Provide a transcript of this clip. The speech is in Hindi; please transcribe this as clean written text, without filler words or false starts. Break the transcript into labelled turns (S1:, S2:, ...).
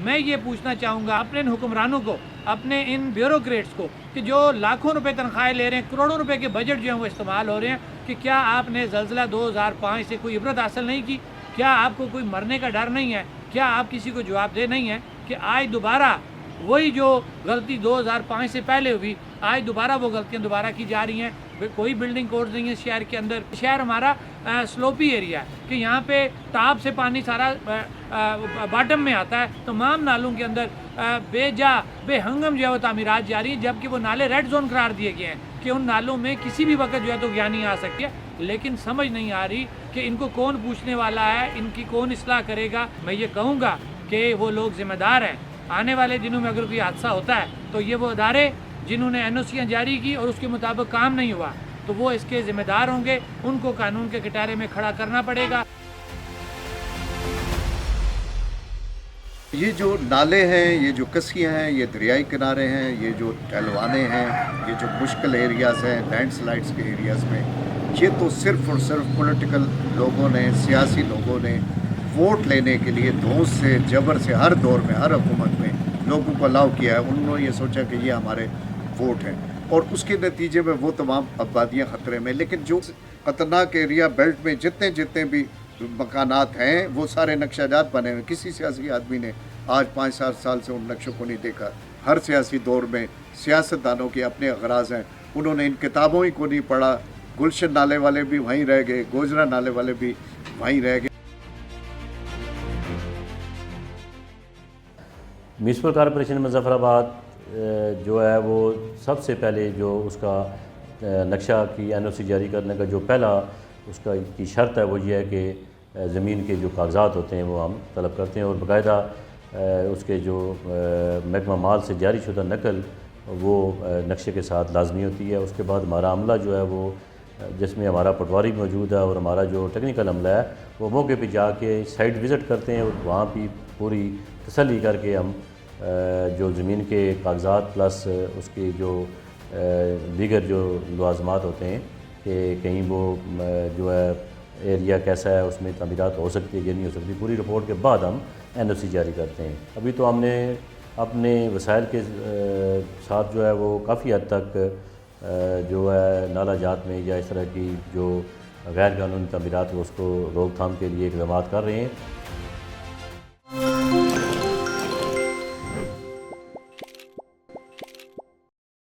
S1: मैं ये पूछना चाहूँगा अपने इन हुक्मरानों को, अपने इन ब्यूरोक्रेट्स को कि जो लाखों रुपए तनख्वाहें ले रहे हैं, करोड़ों रुपए के बजट जो हैं वो इस्तेमाल हो रहे हैं, कि क्या आपने ज़लज़ला 2005 से कोई इबरत हासिल नहीं की? क्या आपको कोई मरने का डर नहीं है? क्या आप किसी को जवाबदेह नहीं है कि आज दोबारा वही जो गलती 2005 से पहले हुई, आज दोबारा वो गलतियाँ दोबारा की जा रही हैं? कोई बिल्डिंग कोड नहीं है शहर के अंदर। शहर हमारा स्लोपी एरिया है कि यहाँ पे टाप से पानी सारा बॉटम में आता है, तमाम नालों के अंदर बेहंगम जो है वो तामीरात जारी है, जबकि वो नाले रेड जोन करार दिए गए हैं कि उन नालों में किसी भी वक्त जो है तो ज्ञानी आ सकती है। लेकिन समझ नहीं आ रही कि इनको कौन पूछने वाला है, इनकी कौन इस्लाह करेगा। मैं ये कहूँगा कि वो लोग ज़िम्मेदार हैं। आने वाले दिनों में अगर कोई हादसा होता है तो ये वो अदारे जिन्होंने एनओसीयाँ जारी की और उसके मुताबिक काम नहीं हुआ, तो वो इसके ज़िम्मेदार होंगे, उनको कानून के कटारे में खड़ा करना पड़ेगा।
S2: ये जो नाले हैं, ये जो कस्सियाँ हैं, ये दरियाई किनारे हैं, ये जो टहलवाने हैं, ये जो मुश्किल एरियाज़ हैं लैंडस्लाइड्स के एरियाज़ में, ये तो सिर्फ़ और सिर्फ पॉलिटिकल लोगों ने, सियासी लोगों ने वोट लेने के लिए धौंस से, जबर से हर दौर में, हर हुकूमत में लोगों को अलाउ किया है। उन्होंने ये सोचा कि ये हमारे वोट हैं और उसके नतीजे में वो तमाम आबादियाँ ख़तरे में। लेकिन जो ख़तरनाक एरिया बेल्ट में जितने भी मकानात हैं वो सारे नक्शाजात बने हुए। किसी सियासी आदमी ने आज 5-7 साल से उन नक्शों को नहीं देखा। हर सियासी दौर में सियासतदानों के अपने अगराज़ हैं, उन्होंने इन किताबों ही को नहीं पढ़ा। गुलशन नाले वाले भी वहीं रह गए, गोजरा नाले वाले भी वहीं रह गए।
S3: म्यूनसिपल कॉरपोरेशन मुज़फ़्फ़राबाद जो है वो सबसे पहले जो उसका नक्शा की एनओसी जारी करने का जो पहला उसका की शर्त है वो ये है कि ज़मीन के जो कागज़ात होते हैं वो हम तलब करते हैं और बाकायदा उसके जो महकमा माल से जारी शुदा नकल वो नक्शे के साथ लाजमी होती है। उसके बाद हमारा अमला जो है वो जिसमें हमारा पटवारी मौजूद है और हमारा जो टेक्निकल अमला है वो मौके पे जाके साइट विज़िट करते हैं और वहाँ भी पूरी तसल्ली करके हम जो ज़मीन के कागज़ात प्लस उसकी जो दीगर जो लवाज़मात होते हैं कि कहीं वो जो है एरिया कैसा है, उसमें तमीरात हो सकती है या नहीं हो सकती, पूरी रिपोर्ट के बाद हम एनओसी जारी करते हैं। अभी तो हमने अपने वसाइल के साथ जो है वो काफ़ी हद तक जो है नाला जात में या इस तरह की जो गैर कानूनी तमीरात उसको रोकथाम के लिए इक़दाम कर रहे हैं।